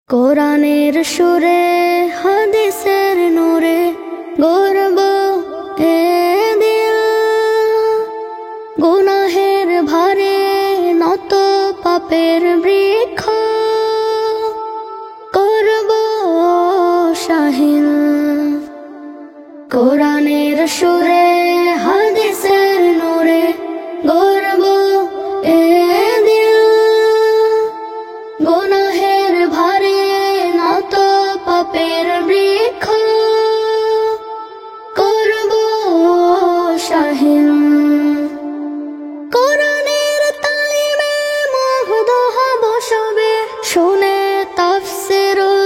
কোরআনের সুরে হাদিসের নূরে গর্ব এ দিল, গুনাহের ভারে নত পাপের বৃক্ষ করব শাহিল। কোরআনের সুরে হাদিসের নূরে গর্ব এ দিল, গুনাহের ভারে নত পাপের বৃক্ষ করব শাহিল। কোরআনের তালিমে মুগ্ধ হব সবে, শুনে তাফসীরুল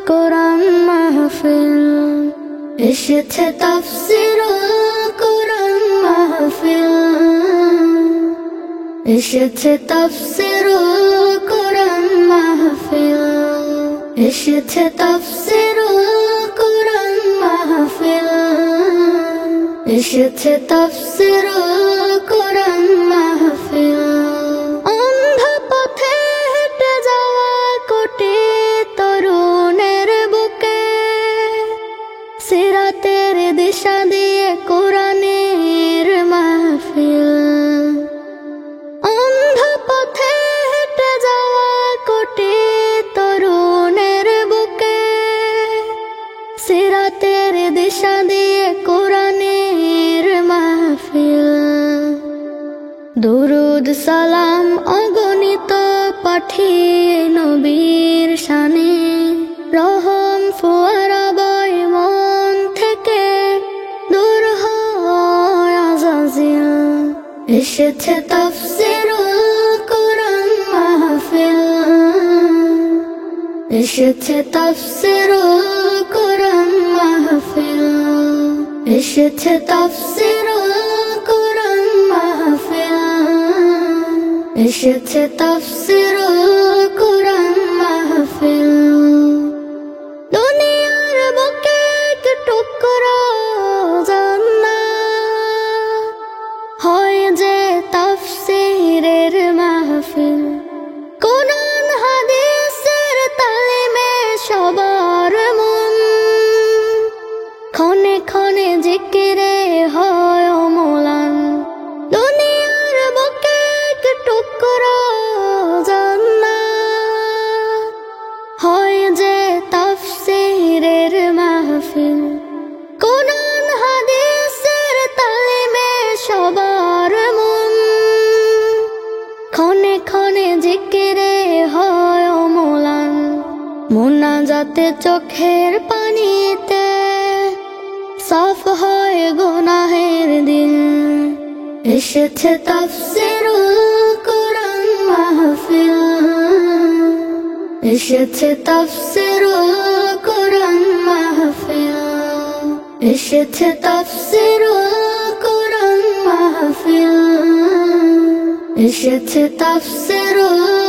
কোরআন মাহফিল। এসেছে তাফসীরুল কোরআন মাহফিল, এসেছে তাফসীরুল কোরআন মাহফিল, এসেছে তাফসীরুল কোরআন মাহফিল, এসেছে তাফসীরুল কোরআন মাহফিল। অন্ধ পথে হেঁটে যাওয়া কোটি তরুণের বুকে, সিরাতের দিশা দিয়ে কোরআনের মাহফিল। অন্ধ পথে হেঁটে যাওয়া কোটি তরুণের বুকে, সিরাতের দিশা দিয়ে কোরআনের মাহফিল। দুরুদ সালাম অগণিত পাঠিয়ে নবীর শানে, রহম ফোয়ারা বয় মন থেকে দূর হয় আযাজিল। এসেছে তাফসীরুল কোরআন মাহফিল, এসেছে তাফসীরুল কোরআন মাহফিল, এসেছে তাফসীরুল কোরআন মাহফিল, এসেছে তাফসীরুল কোরআন মাহফিল। দুনিয়ার বুকে এক টুকরো জান্নাত হয় যে তাফসীরের মাহফিল। কোরআন হাদিসের তালিমে সবার মন, ক্ষণে ক্ষণে জিকিরে হয় অম্লান। দুনিয়ার বুকে এক টুকরো জান্নাত হয় যে তাফসীরের মাহফিল। কোরআন হাদিসের তালিমে সবার মন, ক্ষণে ক্ষণে জিকিরে হয় অম্লান। মুনাজাতে চোখের পানিতে সাফ হয় গুনাহের দিল। এসেছে তাফসীরুল কোরআন মাহফিল, এসেছে তাফসীরুল কোরআন মাহফিল, এসেছে তাফসীরুল কোরআন মাহফিল, এসেছে তাফসীরুল